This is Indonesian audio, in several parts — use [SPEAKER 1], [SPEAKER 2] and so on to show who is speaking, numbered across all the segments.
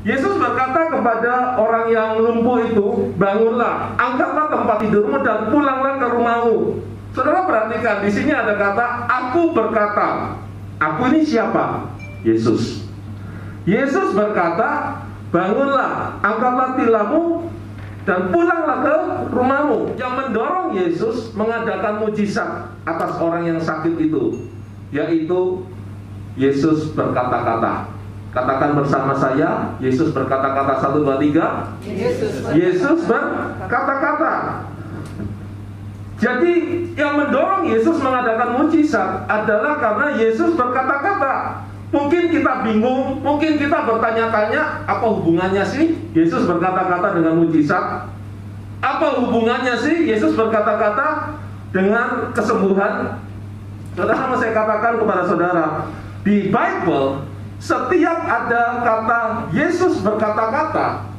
[SPEAKER 1] Yesus berkata kepada orang yang lumpuh itu, bangunlah, angkatlah tempat tidurmu dan pulanglah ke rumahmu. Saudara perhatikan, di sini ada kata, aku berkata. Aku ini siapa? Yesus. Yesus berkata, bangunlah, angkatlah tilammu dan pulanglah ke rumahmu. Yang mendorong Yesus mengadakan mujizat atas orang yang sakit itu, yaitu Yesus berkata-kata. Katakan bersama saya, Yesus berkata-kata. 1, 2, 3. Yesus berkata-kata. Jadi yang mendorong Yesus mengadakan mujizat adalah karena Yesus berkata-kata. Mungkin kita bingung, mungkin kita bertanya-tanya, apa hubungannya sih Yesus berkata-kata dengan mujizat? Apa hubungannya sih Yesus berkata-kata dengan kesembuhan? Saudara, mau saya katakan kepada saudara, di Bible setiap ada kata Yesus berkata-kata,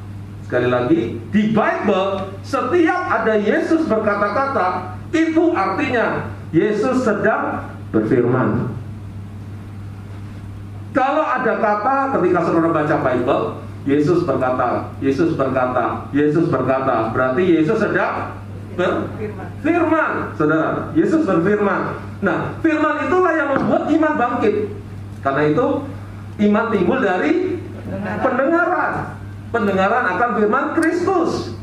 [SPEAKER 1] sekali lagi, di Bible setiap ada Yesus berkata-kata, itu artinya Yesus sedang berfirman. Kalau ada kata ketika saudara baca Bible, Yesus berkata, Yesus berkata, Yesus berkata, berarti Yesus sedang berfirman. Saudara, Yesus berfirman. Nah, firman itulah yang membuat iman bangkit. Karena itu iman timbul dari pendengaran. Pendengaran akan firman Kristus.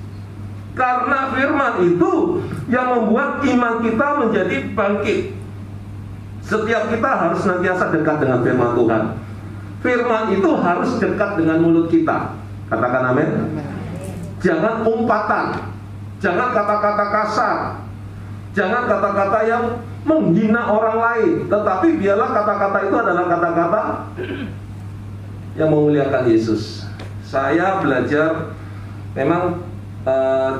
[SPEAKER 1] Karena firman itu yang membuat iman kita menjadi bangkit. Setiap kita harus senantiasa dekat dengan firman Tuhan. Firman itu harus dekat dengan mulut kita. Katakan amin. Jangan umpatan, jangan kata-kata kasar, jangan kata-kata yang menghina orang lain. Tetapi biarlah kata-kata itu adalah kata-kata yang memuliakan Yesus. Saya belajar memang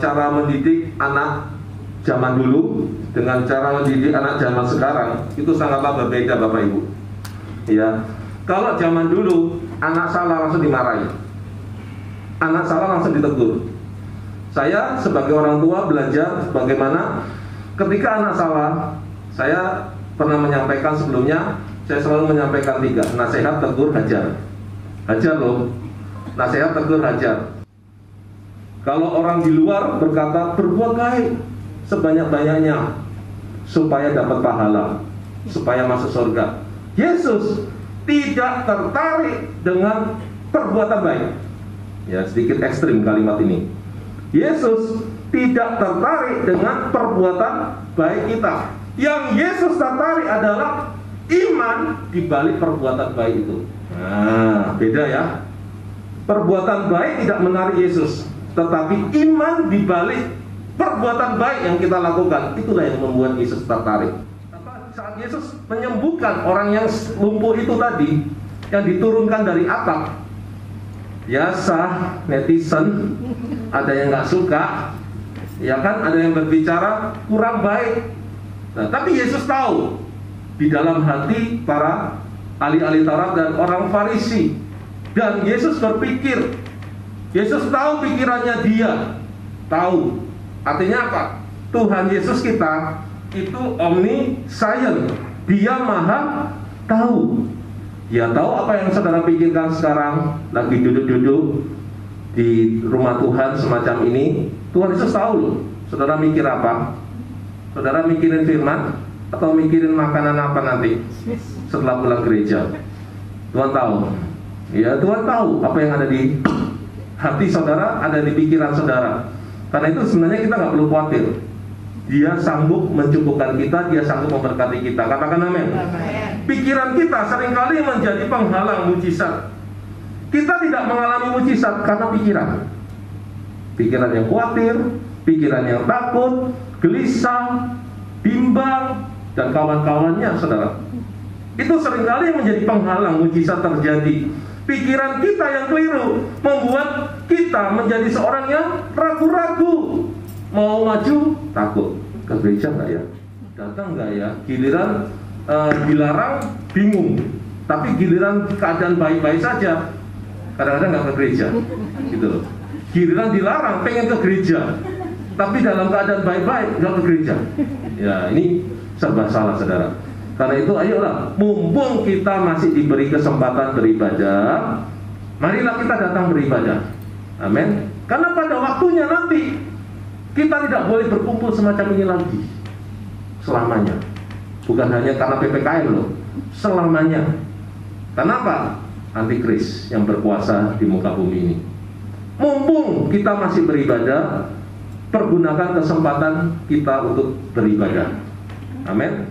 [SPEAKER 1] cara mendidik anak zaman dulu dengan cara mendidik anak zaman sekarang itu sangatlah berbeda, Bapak Ibu. Ya, kalau zaman dulu anak salah langsung dimarahi, anak salah langsung ditegur. Saya sebagai orang tua belajar bagaimana ketika anak salah, saya pernah menyampaikan sebelumnya, saya selalu menyampaikan 3, nasihat, tegur, hajar. Hajar loh, nasihat, tegur, hajar. Kalau orang di luar berkata berbuat baik sebanyak-banyaknya supaya dapat pahala, supaya masuk surga. Yesus tidak tertarik dengan perbuatan baik. Ya, sedikit ekstrim kalimat ini. Yesus tidak tertarik dengan perbuatan baik kita. Yang Yesus tertarik adalah iman di balik perbuatan baik itu. Nah, beda ya. Perbuatan baik tidak menarik Yesus, tetapi iman di balik perbuatan baik yang kita lakukan, itulah yang membuat Yesus tertarik. Saat Yesus menyembuhkan orang yang lumpuh itu tadi, yang diturunkan dari atap, biasa netizen ada yang nggak suka, ya kan, ada yang berbicara kurang baik. Nah, tapi Yesus tahu di dalam hati para ahli-ahli Taurat dan orang Farisi, dan Yesus berpikir, Yesus tahu pikirannya dia, tahu. Artinya apa? Tuhan Yesus kita itu omniscient, dia maha tahu. Dia tahu apa yang saudara pikirkan sekarang, lagi duduk-duduk di rumah Tuhan semacam ini. Tuhan Yesus tahu loh, saudara mikir apa? Saudara mikirin firman atau mikirin makanan apa nanti setelah pulang gereja? Tuhan tahu. Ya, Tuhan tahu apa yang ada di hati saudara, ada di pikiran saudara. Karena itu sebenarnya kita nggak perlu khawatir. Dia sanggup mencukupkan kita, dia sanggup memberkati kita. Katakan amin. Pikiran kita seringkali menjadi penghalang mujizat. Kita tidak mengalami mujizat karena pikiran. Pikiran yang khawatir, pikiran yang takut, gelisah, bimbang, dan kawan-kawannya, saudara. Itu seringkali menjadi penghalang mujizat terjadi. Pikiran kita yang keliru membuat kita menjadi seorang yang ragu-ragu. Mau maju, takut. Ke gereja nggak ya? Datang nggak ya? Giliran dilarang, bingung. Tapi giliran keadaan baik-baik saja, kadang-kadang nggak ke gereja. Gitu loh. Giliran dilarang, pengen ke gereja. Tapi dalam keadaan baik-baik, nggak ke gereja. Ya, ini serba salah, saudara. Karena itu ayolah, mumpung kita masih diberi kesempatan beribadah, Marilah kita datang beribadah. Amin. Karena pada waktunya nanti kita tidak boleh berkumpul semacam ini lagi selamanya. Bukan hanya karena PPKM loh, selamanya. Kenapa? Antikris yang berkuasa di muka bumi ini. Mumpung kita masih beribadah, pergunakan kesempatan kita untuk beribadah. Amin.